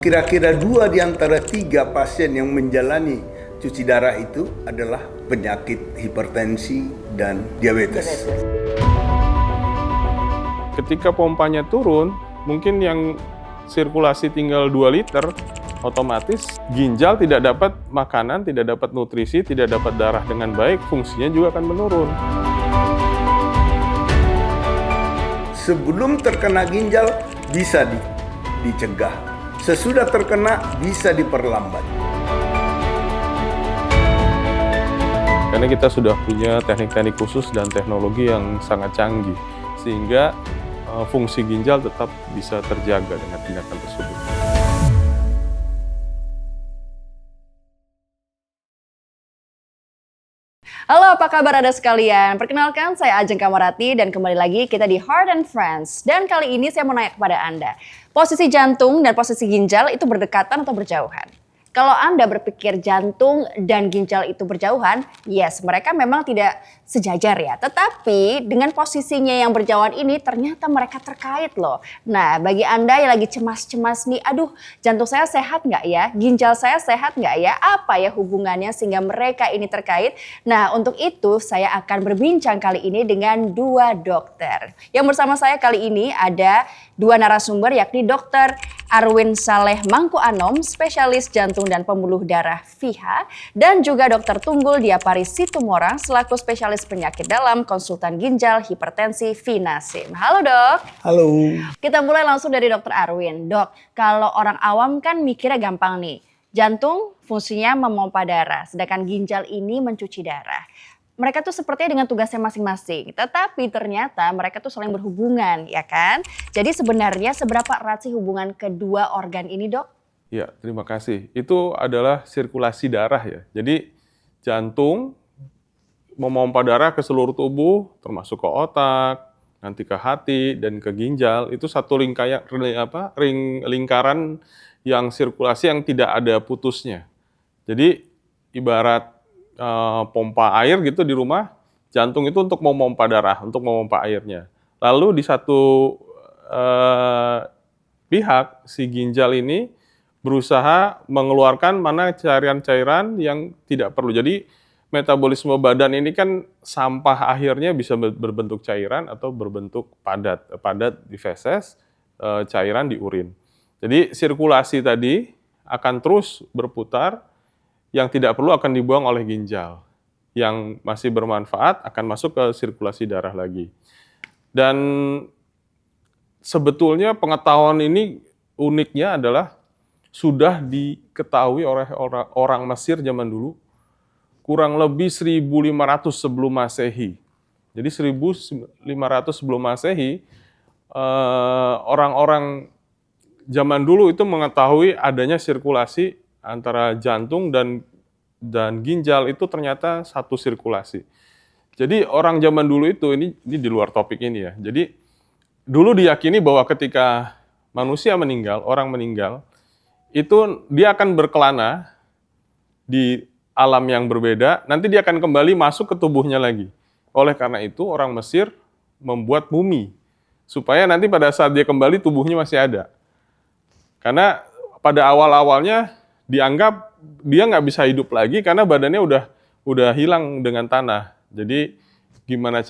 Kira-kira 2 di antara 3 pasien yang menjalani cuci darah itu adalah penyakit hipertensi dan diabetes. Ketika pompanya turun, mungkin yang sirkulasi tinggal 2 liter, otomatis ginjal tidak dapat makanan, tidak dapat nutrisi, tidak dapat darah dengan baik, fungsinya juga akan menurun. Sebelum terkena ginjal bisa dicegah. Sesudah terkena bisa diperlambat. Karena kita sudah punya teknik-teknik khusus dan teknologi yang sangat canggih, sehingga fungsi ginjal tetap bisa terjaga dengan tindakan tersebut. Halo, apa kabar Anda sekalian? Perkenalkan, saya Ajeng Kamarati dan kembali lagi kita di Heart and Friends. Dan kali ini saya mau nanya kepada Anda, posisi jantung dan posisi ginjal itu berdekatan atau berjauhan? Kalau Anda berpikir jantung dan ginjal itu berjauhan, yes, mereka memang tidak sejajar ya. Tetapi dengan posisinya yang berjauhan ini ternyata mereka terkait loh. Nah, bagi Anda yang lagi cemas-cemas nih, aduh jantung saya sehat nggak ya? Ginjal saya sehat nggak ya? Apa ya hubungannya sehingga mereka ini terkait? Nah, untuk itu saya akan berbincang kali ini dengan 2 dokter. Yang bersama saya kali ini ada 2 narasumber yakni Dr. Arwin Saleh Mangku Anom, spesialis jantung dan pembuluh darah FIHA, dan juga Dr. Tunggul Diapari Situmorang selaku spesialis penyakit dalam, konsultan ginjal, hipertensi, Vinasim. Halo dok. Halo. Kita mulai langsung dari Dr. Arwin. Dok, kalau orang awam kan mikirnya gampang nih. Jantung fungsinya memompa darah, sedangkan ginjal ini mencuci darah. Mereka tuh sepertinya dengan tugasnya masing-masing, tetapi ternyata mereka tuh saling berhubungan, ya kan? Jadi sebenarnya seberapa erat sih hubungan kedua organ ini, dok? Ya, terima kasih. Itu adalah sirkulasi darah ya. Jadi jantung memompa darah ke seluruh tubuh, termasuk ke otak, nanti ke hati dan ke ginjal. Itu satu lingkaran yang sirkulasi yang tidak ada putusnya. Jadi ibarat pompa air gitu di rumah, jantung itu untuk memompa darah, untuk memompa airnya. Lalu di satu pihak, si ginjal ini berusaha mengeluarkan mana cairan-cairan yang tidak perlu. Jadi metabolisme badan ini kan sampah akhirnya bisa berbentuk cairan atau berbentuk padat di feses, cairan di urin. Jadi sirkulasi tadi akan terus berputar, yang tidak perlu akan dibuang oleh ginjal. Yang masih bermanfaat akan masuk ke sirkulasi darah lagi. Dan sebetulnya pengetahuan ini uniknya adalah sudah diketahui oleh orang Mesir zaman dulu kurang lebih 1500 sebelum Masehi. Jadi 1500 sebelum Masehi, orang-orang zaman dulu itu mengetahui adanya sirkulasi antara jantung dan ginjal itu ternyata satu sirkulasi. Jadi orang zaman dulu itu, ini di luar topik ini ya. Jadi dulu diyakini bahwa ketika manusia meninggal, orang meninggal, itu dia akan berkelana di alam yang berbeda, nanti dia akan kembali masuk ke tubuhnya lagi. Oleh karena itu orang Mesir membuat mumi, supaya nanti pada saat dia kembali tubuhnya masih ada. Karena pada awal-awalnya dianggap dia nggak bisa hidup lagi karena badannya udah hilang dengan tanah. Jadi gimana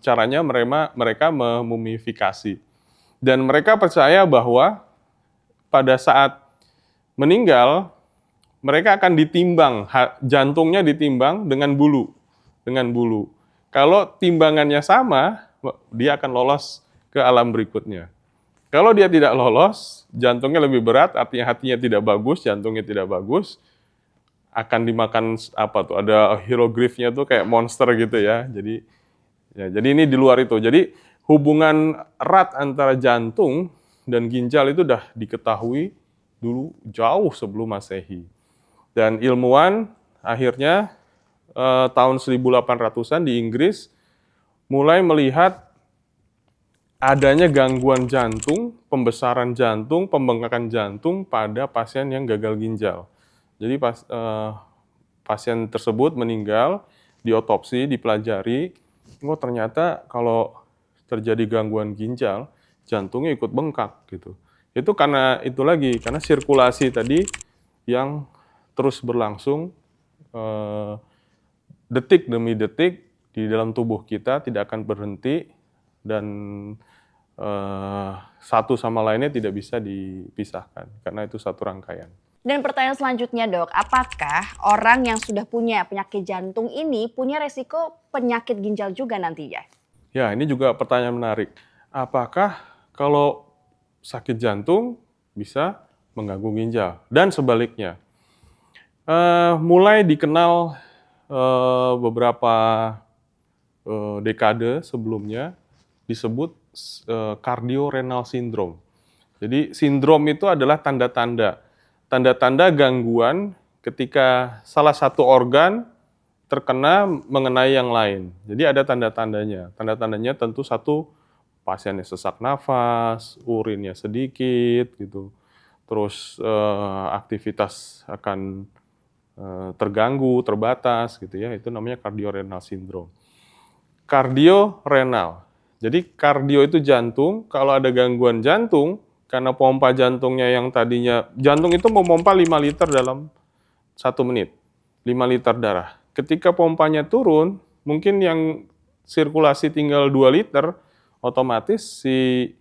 caranya mereka memumifikasi. Dan mereka percaya bahwa pada saat meninggal mereka akan ditimbang, jantungnya ditimbang dengan bulu. Kalau timbangannya sama, dia akan lolos ke alam berikutnya. Kalau dia tidak lolos, jantungnya lebih berat, artinya hatinya tidak bagus, jantungnya tidak bagus, akan dimakan ada hieroglifnya tuh kayak monster gitu ya. Jadi ini di luar itu. Jadi hubungan erat antara jantung dan ginjal itu udah diketahui dulu jauh sebelum Masehi. Dan ilmuwan akhirnya tahun 1800-an di Inggris mulai melihat adanya gangguan jantung, pembesaran jantung, pembengkakan jantung pada pasien yang gagal ginjal. Jadi pasien tersebut meninggal, diotopsi, dipelajari, ternyata kalau terjadi gangguan ginjal, jantungnya ikut bengkak gitu. Itu karena itu lagi, karena sirkulasi tadi yang terus berlangsung detik demi detik di dalam tubuh kita tidak akan berhenti dan satu sama lainnya tidak bisa dipisahkan karena itu satu rangkaian. Dan pertanyaan selanjutnya dok, apakah orang yang sudah punya penyakit jantung ini punya resiko penyakit ginjal juga nantinya? Ya, ini juga pertanyaan menarik. Apakah kalau sakit jantung bisa mengganggu ginjal? Dan sebaliknya, mulai dikenal beberapa dekade sebelumnya disebut cardiorenal syndrome. Jadi sindrom itu adalah tanda-tanda gangguan ketika salah satu organ terkena mengenai yang lain. Jadi ada tanda-tandanya. Tanda-tandanya tentu satu, pasiennya sesak nafas, urinnya sedikit gitu. Terus aktivitas akan terganggu, terbatas gitu ya. Itu namanya cardiorenal syndrome. Cardiorenal. Jadi kardio itu jantung, kalau ada gangguan jantung karena pompa jantungnya yang tadinya, jantung itu memompa 5 liter dalam 1 menit, 5 liter darah. Ketika pompanya turun, mungkin yang sirkulasi tinggal 2 liter, otomatis si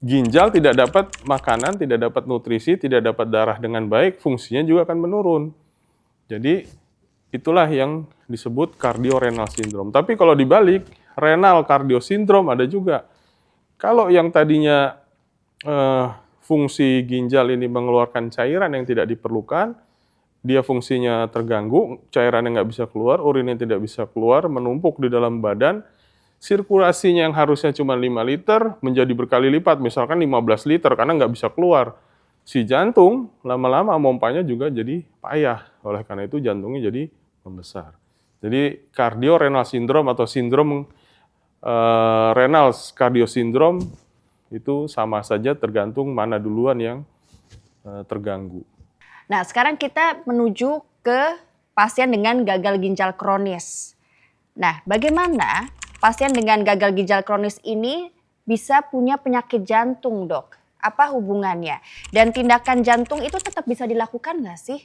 ginjal tidak dapat makanan, tidak dapat nutrisi, tidak dapat darah dengan baik, fungsinya juga akan menurun. Jadi itulah yang disebut cardiorenal syndrome. Tapi kalau dibalik, renal cardio syndrome ada juga. Kalau yang tadinya fungsi ginjal ini mengeluarkan cairan yang tidak diperlukan, dia fungsinya terganggu, cairannya nggak bisa keluar, urinnya tidak bisa keluar, menumpuk di dalam badan, sirkulasinya yang harusnya cuma 5 liter menjadi berkali lipat, misalkan 15 liter karena nggak bisa keluar. Si jantung lama-lama pompanya juga jadi payah, oleh karena itu jantungnya jadi membesar. Jadi cardiorenal syndrome atau sindrom renal cardio syndrome itu sama saja tergantung mana duluan yang terganggu. Nah, sekarang kita menuju ke pasien dengan gagal ginjal kronis. Nah, bagaimana pasien dengan gagal ginjal kronis ini bisa punya penyakit jantung, dok? Apa hubungannya? Dan tindakan jantung itu tetap bisa dilakukan nggak sih?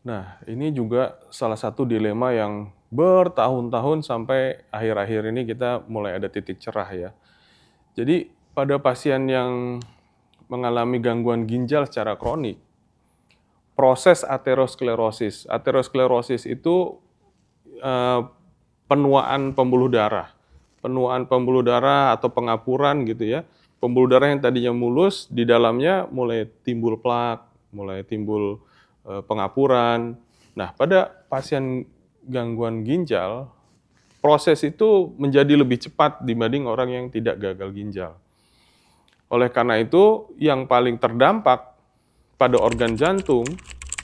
Nah, ini juga salah satu dilema yang bertahun-tahun sampai akhir-akhir ini kita mulai ada titik cerah ya. Jadi pada pasien yang mengalami gangguan ginjal secara kronik, proses aterosklerosis. Aterosklerosis itu penuaan pembuluh darah. Penuaan pembuluh darah atau pengapuran gitu ya. Pembuluh darah yang tadinya mulus, di dalamnya mulai timbul plak, mulai timbul pengapuran. Nah, pada pasien gangguan ginjal, proses itu menjadi lebih cepat dibanding orang yang tidak gagal ginjal. Oleh karena itu, yang paling terdampak pada organ jantung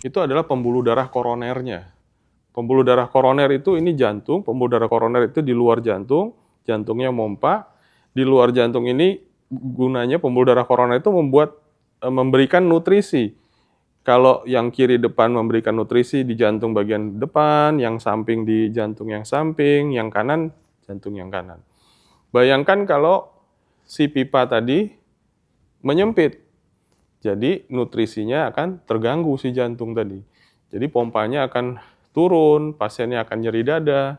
itu adalah pembuluh darah koronernya. Pembuluh darah koroner itu ini jantung, pembuluh darah koroner itu di luar jantung, jantungnya mompa. Di luar jantung ini gunanya pembuluh darah koroner itu memberikan nutrisi. Kalau yang kiri depan memberikan nutrisi di jantung bagian depan, yang samping di jantung yang samping, yang kanan jantung yang kanan. Bayangkan kalau si pipa tadi menyempit, jadi nutrisinya akan terganggu si jantung tadi. Jadi pompanya akan turun, pasiennya akan nyeri dada.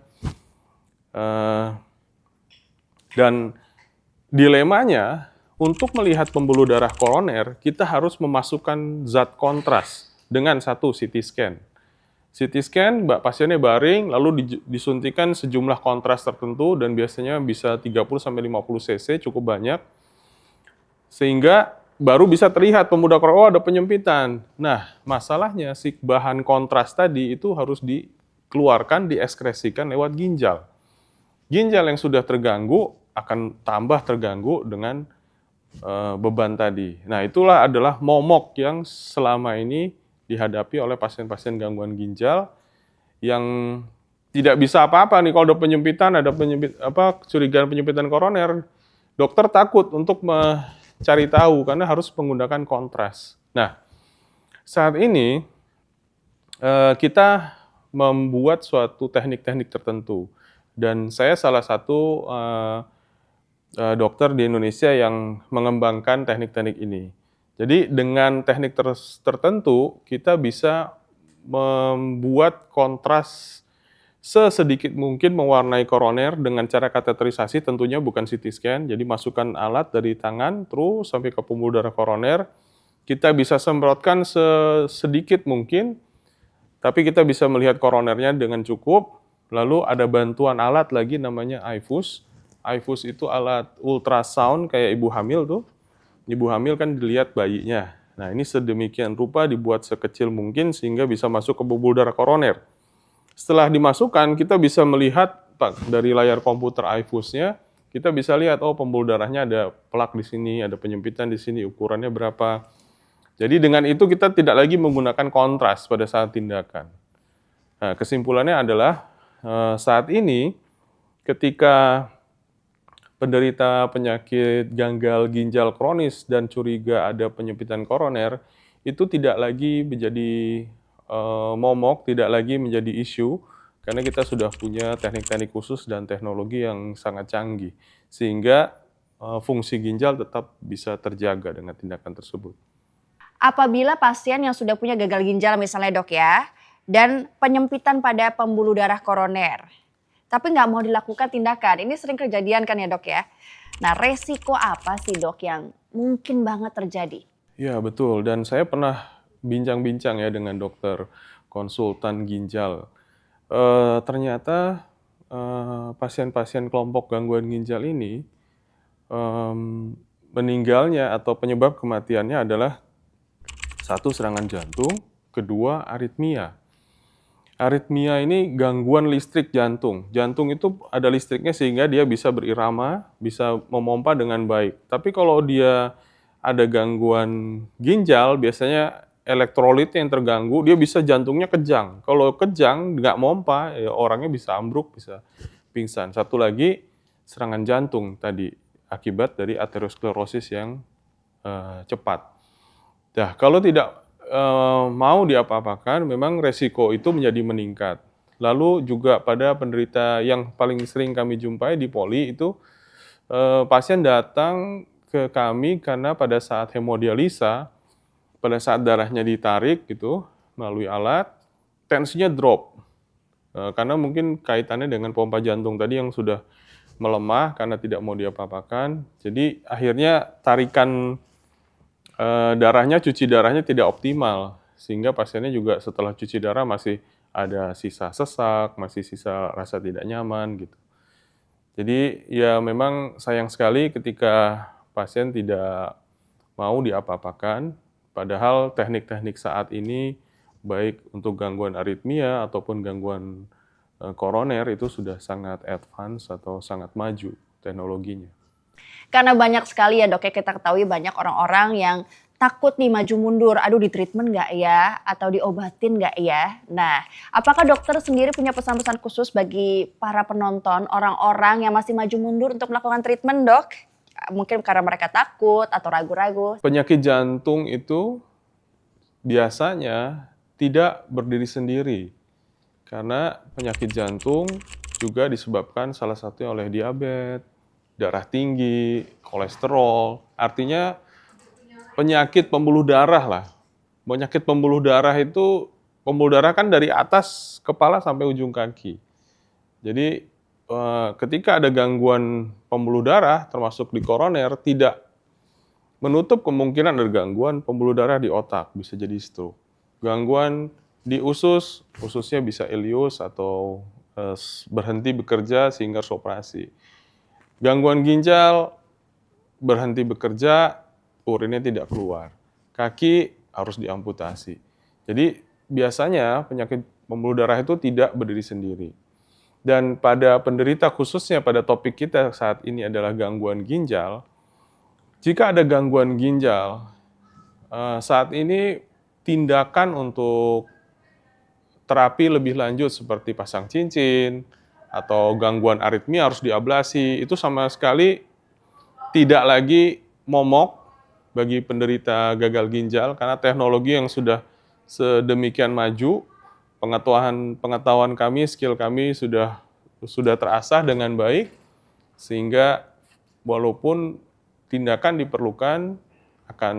Dan dilemanya, untuk melihat pembuluh darah koroner, kita harus memasukkan zat kontras dengan satu CT scan. CT scan, pasiennya baring, lalu disuntikan sejumlah kontras tertentu, dan biasanya bisa 30-50 cc, cukup banyak. Sehingga baru bisa terlihat pembuluh darah koroner, oh ada penyempitan. Nah, masalahnya si bahan kontras tadi itu harus dikeluarkan, dieskresikan lewat ginjal. Ginjal yang sudah terganggu akan tambah terganggu dengan beban tadi. Nah, itulah adalah momok yang selama ini dihadapi oleh pasien-pasien gangguan ginjal yang tidak bisa apa-apa nih kalau ada penyempitan, curigaan penyempitan koroner. Dokter takut untuk cari tahu karena harus menggunakan kontras. Nah, saat ini kita membuat suatu teknik-teknik tertentu dan saya salah satu dokter di Indonesia yang mengembangkan teknik-teknik ini. Jadi dengan teknik tertentu kita bisa membuat kontras sesedikit mungkin mewarnai koroner dengan cara kateterisasi, tentunya bukan CT scan. Jadi masukkan alat dari tangan terus sampai ke pembuluh darah koroner. Kita bisa semprotkan sedikit mungkin, tapi kita bisa melihat koronernya dengan cukup. Lalu ada bantuan alat lagi namanya iFuse. iFuse itu alat ultrasound kayak ibu hamil tuh. Ibu hamil kan dilihat bayinya. Nah, ini sedemikian rupa dibuat sekecil mungkin sehingga bisa masuk ke pembuluh darah koroner. Setelah dimasukkan, kita bisa melihat dari layar komputer iFuse-nya, kita bisa lihat, oh pembuluh darahnya ada plak di sini, ada penyempitan di sini, ukurannya berapa. Jadi dengan itu kita tidak lagi menggunakan kontras pada saat tindakan. Nah, kesimpulannya adalah saat ini ketika penderita penyakit gagal ginjal kronis dan curiga ada penyempitan koroner, itu tidak lagi menjadi momok, tidak lagi menjadi isu, karena kita sudah punya teknik-teknik khusus dan teknologi yang sangat canggih, sehingga fungsi ginjal tetap bisa terjaga dengan tindakan tersebut. Apabila pasien yang sudah punya gagal ginjal misalnya dok ya, dan penyempitan pada pembuluh darah koroner, tapi nggak mau dilakukan tindakan, ini sering kejadian kan ya dok ya. Nah resiko apa sih dok yang mungkin banget terjadi? Ya betul, dan saya pernah bincang-bincang ya dengan dokter konsultan ginjal. Ternyata pasien-pasien kelompok gangguan ginjal ini meninggalnya atau penyebab kematiannya adalah satu, serangan jantung, kedua, aritmia. Aritmia ini gangguan listrik jantung. Jantung itu ada listriknya sehingga dia bisa berirama, bisa memompa dengan baik. Tapi kalau dia ada gangguan ginjal, biasanya elektrolit yang terganggu, dia bisa jantungnya kejang. Kalau kejang, nggak mompa, ya orangnya bisa ambruk, bisa pingsan. Satu lagi, serangan jantung tadi, akibat dari aterosklerosis yang cepat. Nah, kalau tidak mau diapa-apakan, memang resiko itu menjadi meningkat. Lalu juga pada penderita yang paling sering kami jumpai di poli itu, pasien datang ke kami karena pada saat hemodialisa, pada saat darahnya ditarik gitu melalui alat, tensinya drop. Karena mungkin kaitannya dengan pompa jantung tadi yang sudah melemah karena tidak mau diapa-apakan. Jadi akhirnya tarikan darahnya, cuci darahnya tidak optimal. Sehingga pasiennya juga setelah cuci darah masih ada sisa sesak, masih sisa rasa tidak nyaman gitu. Jadi ya memang sayang sekali ketika pasien tidak mau diapa-apakan, padahal teknik-teknik saat ini baik untuk gangguan aritmia ataupun gangguan koroner itu sudah sangat advance atau sangat maju teknologinya. Karena banyak sekali ya dok ya, kita ketahui banyak orang-orang yang takut nih maju mundur, aduh di treatment nggak ya, atau diobatin nggak ya. Nah, apakah dokter sendiri punya pesan-pesan khusus bagi para penonton, orang-orang yang masih maju mundur untuk melakukan treatment dok? Mungkin karena mereka takut atau ragu-ragu. Penyakit jantung itu biasanya tidak berdiri sendiri, karena penyakit jantung juga disebabkan salah satunya oleh diabetes, darah tinggi, kolesterol. Artinya penyakit pembuluh darah lah. Penyakit pembuluh darah itu, pembuluh darah kan dari atas kepala sampai ujung kaki. Jadi ketika ada gangguan pembuluh darah, termasuk di koroner, tidak menutup kemungkinan ada gangguan pembuluh darah di otak, bisa jadi stroke. Gangguan di usus, ususnya bisa ileus atau berhenti bekerja sehingga harus operasi. Gangguan ginjal, berhenti bekerja, urinnya tidak keluar. Kaki harus diamputasi. Jadi biasanya penyakit pembuluh darah itu tidak berdiri sendiri. Dan pada penderita, khususnya pada topik kita saat ini adalah gangguan ginjal, jika ada gangguan ginjal, saat ini tindakan untuk terapi lebih lanjut seperti pasang cincin atau gangguan aritmia harus diablasi, itu sama sekali tidak lagi momok bagi penderita gagal ginjal karena teknologi yang sudah sedemikian maju, pengetahuan kami, skill kami sudah terasah dengan baik, sehingga walaupun tindakan diperlukan,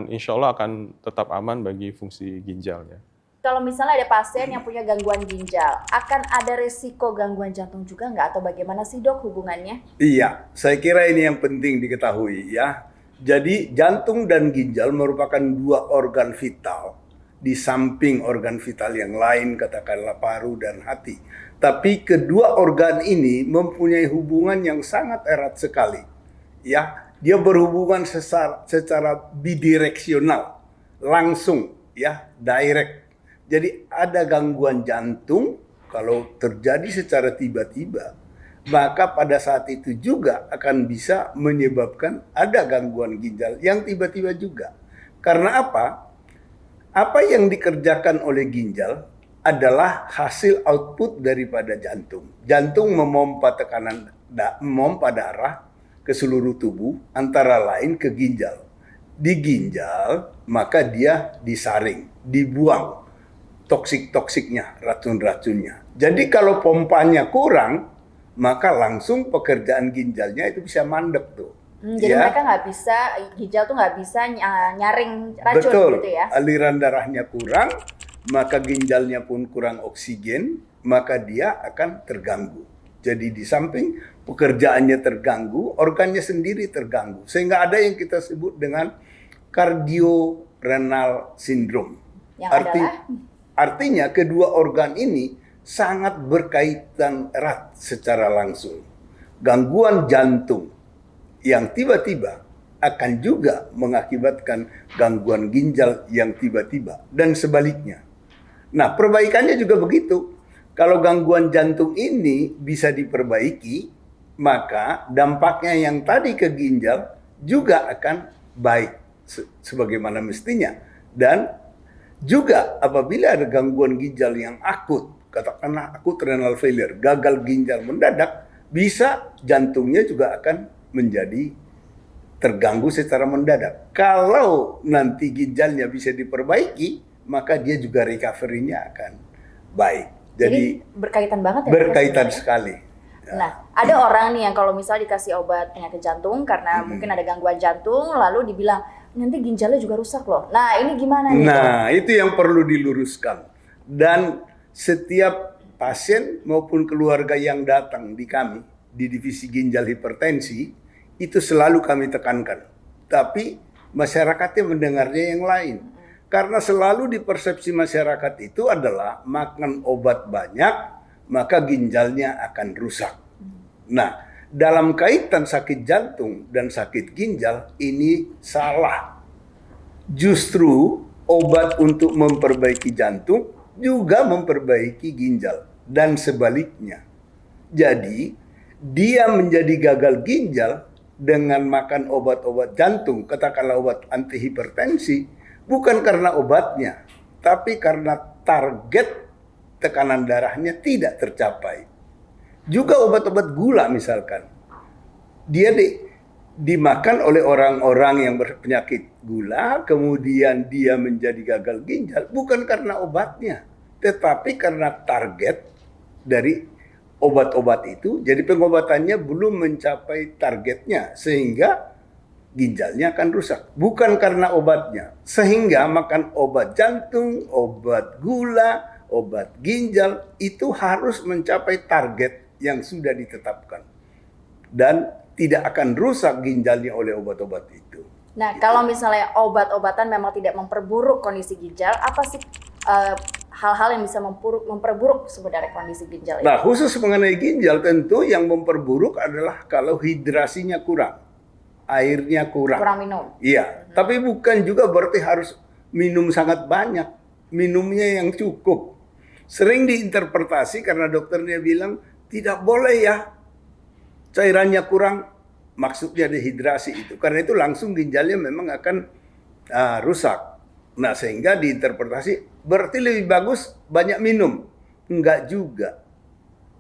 insya Allah akan tetap aman bagi fungsi ginjalnya. Kalau misalnya ada pasien yang punya gangguan ginjal, akan ada resiko gangguan jantung juga nggak? Atau bagaimana sih dok hubungannya? Iya, saya kira ini yang penting diketahui ya. Jadi jantung dan ginjal merupakan dua organ vital di samping organ vital yang lain, katakanlah paru dan hati. Tapi kedua organ ini mempunyai hubungan yang sangat erat sekali. Ya, dia berhubungan secara bidireksional, langsung ya, direct. Jadi ada gangguan jantung kalau terjadi secara tiba-tiba, maka pada saat itu juga akan bisa menyebabkan ada gangguan ginjal yang tiba-tiba juga. Karena apa? Apa yang dikerjakan oleh ginjal adalah hasil output daripada jantung. Jantung memompa memompa darah ke seluruh tubuh, antara lain ke ginjal. Di ginjal, maka dia disaring, dibuang toksik-toksiknya, racun-racunnya. Jadi kalau pompanya kurang, maka langsung pekerjaan ginjalnya itu bisa mandek tuh. Jadi mereka nggak bisa, ginjal tuh nggak bisa nyaring racun. Betul, gitu ya? aliran darahnya kurang, maka ginjalnya pun kurang oksigen, maka dia akan terganggu. Jadi di samping pekerjaannya terganggu, organnya sendiri terganggu. Sehingga ada yang kita sebut dengan cardiorenal syndrome. Artinya kedua organ ini sangat berkaitan erat secara langsung. Gangguan jantung yang tiba-tiba akan juga mengakibatkan gangguan ginjal yang tiba-tiba dan sebaliknya. Nah, perbaikannya juga begitu. Kalau gangguan jantung ini bisa diperbaiki, maka dampaknya yang tadi ke ginjal juga akan baik sebagaimana mestinya. Dan juga apabila ada gangguan ginjal yang akut, katakanlah akut renal failure, gagal ginjal mendadak, bisa jantungnya juga akan menjadi terganggu secara mendadak. Kalau nanti ginjalnya bisa diperbaiki, maka dia juga recovery-nya akan baik. Jadi berkaitan banget ya? Berkaitan sekali. Nah, ada orang nih yang kalau misalnya dikasih obat penyakit jantung karena mungkin ada gangguan jantung, lalu dibilang nanti ginjalnya juga rusak loh. Nah, ini gimana nih? Nah, itu yang perlu diluruskan. Dan setiap pasien maupun keluarga yang datang di kami, di divisi ginjal hipertensi, itu selalu kami tekankan. Tapi masyarakatnya mendengarnya yang lain. Karena selalu di persepsi masyarakat itu adalah makan obat banyak, maka ginjalnya akan rusak. Nah, dalam kaitan sakit jantung dan sakit ginjal, ini salah. Justru obat untuk memperbaiki jantung juga memperbaiki ginjal. Dan sebaliknya. Jadi, dia menjadi gagal ginjal dengan makan obat-obat jantung, katakanlah obat antihipertensi, bukan karena obatnya, tapi karena target tekanan darahnya tidak tercapai. Juga obat-obat gula misalkan, dia dimakan oleh orang-orang yang berpenyakit gula, kemudian dia menjadi gagal ginjal, bukan karena obatnya, tetapi karena target dari obat-obat itu, jadi pengobatannya belum mencapai targetnya, sehingga ginjalnya akan rusak. Bukan karena obatnya. Sehingga makan obat jantung, obat gula, obat ginjal, itu harus mencapai target yang sudah ditetapkan. Dan tidak akan rusak ginjalnya oleh obat-obat itu. Nah, kalau misalnya obat-obatan memang tidak memperburuk kondisi ginjal, apa sih hal-hal yang bisa memperburuk sebenarnya kondisi ginjal itu? Nah, khusus mengenai ginjal tentu yang memperburuk adalah kalau hidrasinya kurang. Airnya kurang. Kurang minum. Iya, tapi bukan juga berarti harus minum sangat banyak. Minumnya yang cukup. Sering diinterpretasi karena dokternya bilang tidak boleh ya cairannya kurang. Maksudnya dehidrasi itu. Karena itu langsung ginjalnya memang akan rusak. Nah, sehingga diinterpretasi berarti lebih bagus banyak minum. Enggak juga.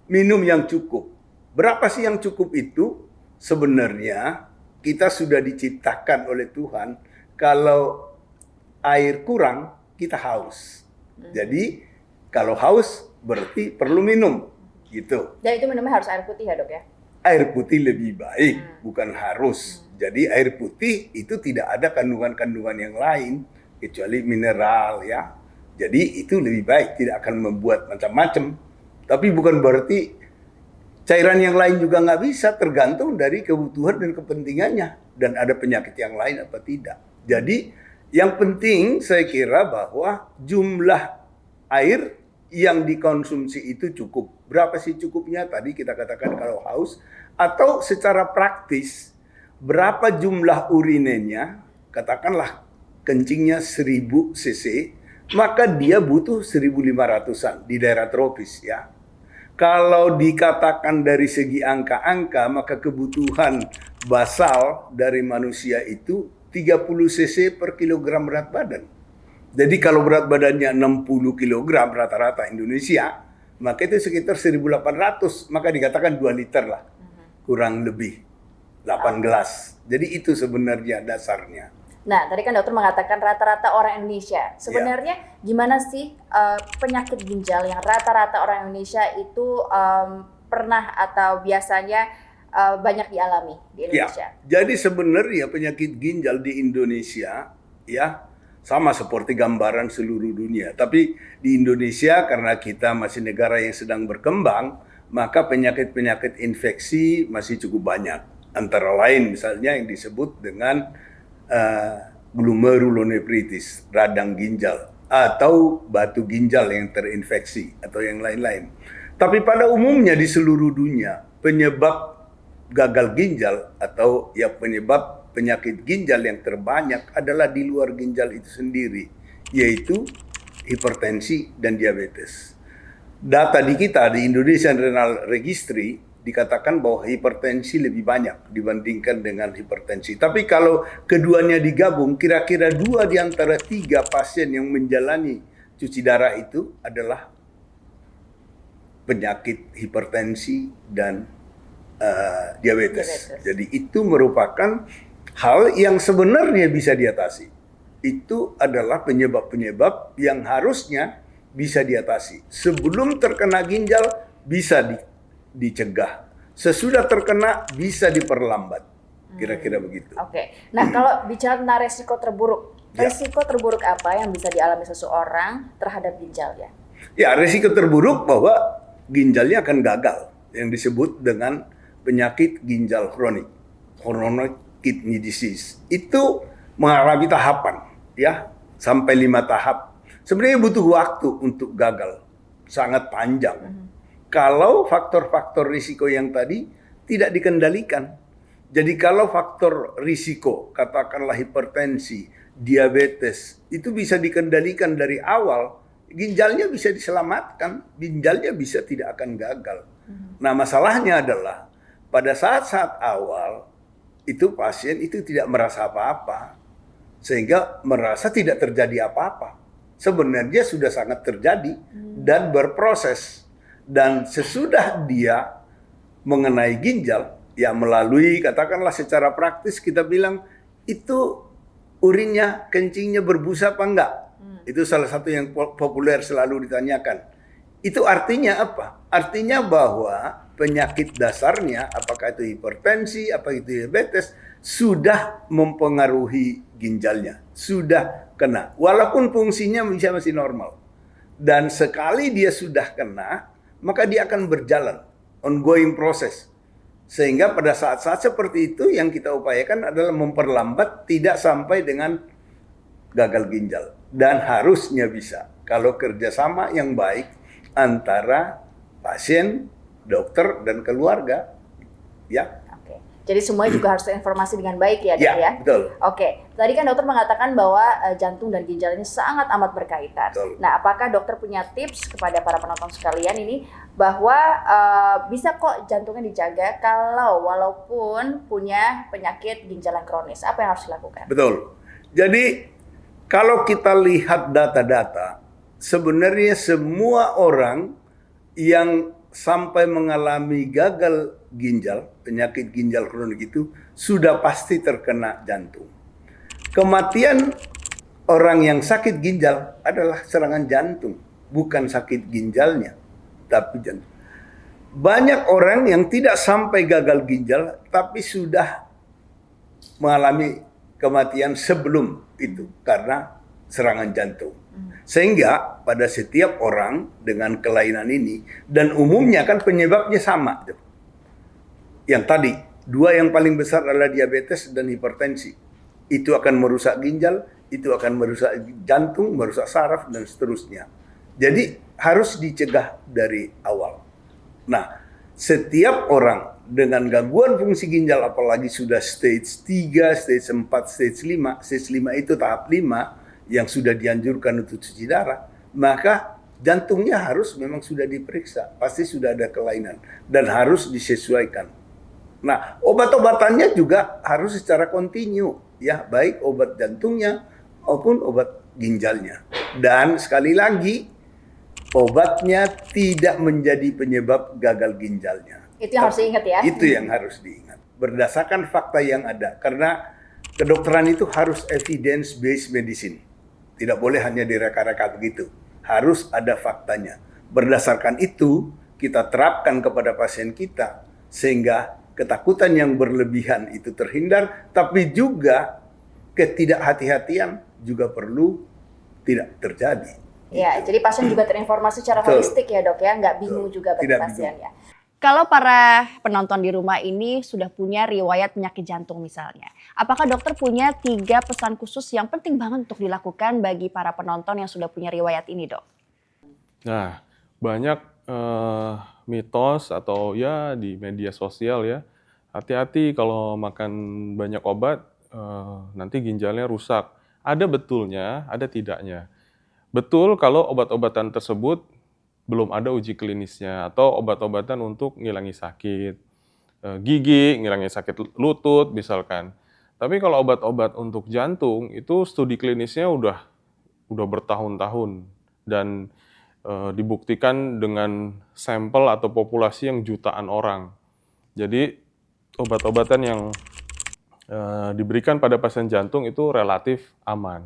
Minum yang cukup. Berapa sih yang cukup itu? Sebenarnya kita sudah diciptakan oleh Tuhan, kalau air kurang, kita haus. Jadi, kalau haus berarti perlu minum. Gitu. Dan itu minumnya harus air putih ya dok ya? air putih lebih baik, bukan harus. Jadi air putih itu tidak ada kandungan-kandungan yang lain kecuali mineral ya. Jadi itu lebih baik, tidak akan membuat macam-macam. Tapi bukan berarti cairan yang lain juga nggak bisa, tergantung dari kebutuhan dan kepentingannya. Dan ada penyakit yang lain apa tidak. Jadi yang penting saya kira bahwa jumlah air yang dikonsumsi itu cukup. Berapa sih cukupnya? Tadi kita katakan kalau haus. Atau secara praktis, berapa jumlah urinenya, katakanlah kencingnya 1000 cc, maka dia butuh 1500-an di daerah tropis ya. Kalau dikatakan dari segi angka-angka, maka kebutuhan basal dari manusia itu 30 cc per kilogram berat badan. Jadi kalau berat badannya 60 kg rata-rata Indonesia, maka itu sekitar 1.800, maka dikatakan 2 liter lah. Kurang lebih 8 gelas. Jadi itu sebenarnya dasarnya. Nah, tadi kan dokter mengatakan rata-rata orang Indonesia. Sebenarnya gimana sih penyakit ginjal yang rata-rata orang Indonesia itu pernah atau biasanya banyak dialami di Indonesia? Ya, jadi sebenarnya penyakit ginjal di Indonesia ya sama seperti gambaran seluruh dunia. Tapi di Indonesia karena kita masih negara yang sedang berkembang, maka penyakit-penyakit infeksi masih cukup banyak. Antara lain misalnya yang disebut dengan glomerulonefritis, radang ginjal, atau batu ginjal yang terinfeksi, atau yang lain-lain. Tapi pada umumnya di seluruh dunia, penyebab gagal ginjal atau ya penyebab penyakit ginjal yang terbanyak adalah di luar ginjal itu sendiri, yaitu hipertensi dan diabetes. Data di kita di Indonesian Renal Registry dikatakan bahwa hipertensi lebih banyak dibandingkan dengan hipertensi. Tapi kalau keduanya digabung, kira-kira 2 di antara 3 pasien yang menjalani cuci darah itu adalah penyakit hipertensi dan diabetes. Jadi itu merupakan hal yang sebenarnya bisa diatasi. Itu adalah penyebab-penyebab yang harusnya bisa diatasi. Sebelum terkena ginjal bisa dicegah. Sesudah terkena bisa diperlambat. Kira-kira begitu. Oke. Nah, kalau bicara tentang resiko terburuk, resiko terburuk apa yang bisa dialami seseorang terhadap ginjalnya? Ya, resiko terburuk bahwa ginjalnya akan gagal, yang disebut dengan penyakit ginjal kronik, chronic kidney disease. Itu mengalami tahapan, ya, sampai 5 tahap. Sebenarnya butuh waktu untuk gagal, sangat panjang. Kalau faktor-faktor risiko yang tadi tidak dikendalikan. Jadi kalau faktor risiko, katakanlah hipertensi, diabetes, itu bisa dikendalikan dari awal, ginjalnya bisa diselamatkan, ginjalnya bisa tidak akan gagal. Nah, masalahnya adalah pada saat-saat awal, itu pasien itu tidak merasa apa-apa, sehingga merasa tidak terjadi apa-apa. Sebenarnya sudah sangat terjadi dan berproses. Dan sesudah dia mengenai ginjal, ya melalui katakanlah secara praktis kita bilang itu urinnya, kencingnya berbusa apa enggak? Itu salah satu yang populer selalu ditanyakan. Itu artinya apa? Artinya bahwa penyakit dasarnya, apakah itu hipertensi, apa itu diabetes, sudah mempengaruhi ginjalnya, sudah kena. Walaupun fungsinya masih normal. Dan sekali dia sudah kena, maka dia akan berjalan, ongoing proses. Sehingga pada saat-saat seperti itu yang kita upayakan adalah memperlambat tidak sampai dengan gagal ginjal. Dan harusnya bisa, kalau kerjasama yang baik antara pasien, dokter, dan keluarga, ya. Oke. Jadi semuanya juga harus terinformasi dengan baik ya, Dok, ya? Betul. Oke. Tadi kan dokter mengatakan bahwa jantung dan ginjal ini sangat amat berkaitan. Betul. Nah, apakah dokter punya tips kepada para penonton sekalian ini bahwa bisa kok jantungnya dijaga kalau walaupun punya penyakit ginjal yang kronis? Apa yang harus dilakukan? Betul. Jadi kalau kita lihat data-data, sebenarnya semua orang yang sampai mengalami gagal ginjal, penyakit ginjal kronik itu sudah pasti terkena jantung. Kematian orang yang sakit ginjal adalah serangan jantung, bukan sakit ginjalnya, tapi jantung. banyak orang yang tidak sampai gagal ginjal tapi sudah mengalami kematian sebelum itu karena serangan jantung. Sehingga pada setiap orang dengan kelainan ini, dan umumnya kan penyebabnya sama tuh. Yang tadi, dua yang paling besar adalah diabetes dan hipertensi. Itu akan merusak ginjal, itu akan merusak jantung, merusak saraf, dan seterusnya. Jadi harus dicegah dari awal. Nah, setiap orang dengan gangguan fungsi ginjal, apalagi sudah stage 3, stage 4, stage 5, stage 5 itu tahap 5 yang sudah dianjurkan untuk cuci darah, maka jantungnya harus memang sudah diperiksa, pasti sudah ada kelainan dan harus disesuaikan. Nah, obat-obatannya juga harus secara kontinu, ya, baik obat jantungnya maupun obat ginjalnya. Dan sekali lagi, obatnya tidak menjadi penyebab gagal ginjalnya. Itu yang harus diingat ya. Itu yang harus diingat. Berdasarkan fakta yang ada. Karena kedokteran itu harus evidence-based medicine. Tidak boleh hanya direka-reka begitu. Harus ada faktanya. Berdasarkan itu, kita terapkan kepada pasien kita. Sehingga ketakutan yang berlebihan itu terhindar. Tapi juga ketidakhati-hatian juga perlu tidak terjadi. Ya, jadi pasien juga terinformasi secara Betul. holistik ya dok ya, nggak bingung juga bagi Tidak pasien bingung. ya. Kalau para penonton di rumah ini sudah punya riwayat penyakit jantung misalnya, apakah dokter punya 3 pesan khusus yang penting banget untuk dilakukan bagi para penonton yang sudah punya riwayat ini dok? Nah, banyak mitos atau ya di media sosial ya, hati-hati kalau makan banyak obat, nanti ginjalnya rusak. Ada betulnya, ada tidaknya. Betul kalau obat-obatan tersebut belum ada uji klinisnya atau obat-obatan untuk ngilangi sakit gigi, ngilangi sakit lutut misalkan. Tapi kalau obat-obat untuk jantung itu studi klinisnya udah bertahun-tahun dan dibuktikan dengan sampel atau populasi yang jutaan orang. Jadi obat-obatan yang diberikan pada pasien jantung itu relatif aman.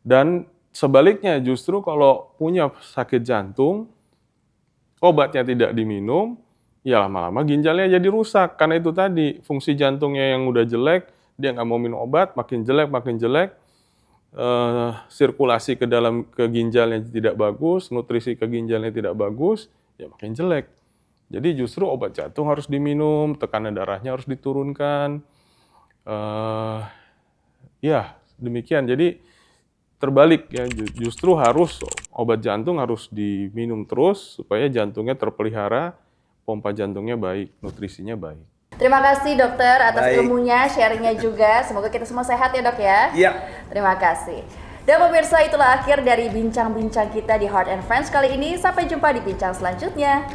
Dan sebaliknya justru kalau punya sakit jantung, obatnya tidak diminum, ya lama-lama ginjalnya jadi rusak. Karena itu tadi, fungsi jantungnya yang udah jelek, dia nggak mau minum obat, makin jelek, sirkulasi ke ginjalnya tidak bagus, nutrisi ke ginjalnya tidak bagus, ya makin jelek. Jadi justru obat jantung harus diminum, tekanan darahnya harus diturunkan. Ya, demikian. Jadi terbalik ya, justru harus obat jantung harus diminum terus supaya jantungnya terpelihara, pompa jantungnya baik, nutrisinya baik. Terima kasih dokter atas Baik. ilmunya, sharingnya juga. Semoga kita semua sehat ya dok ya. Iya. Terima kasih. Dan pemirsa, itulah akhir dari bincang-bincang kita di Heart and Friends kali ini. Sampai jumpa di bincang selanjutnya.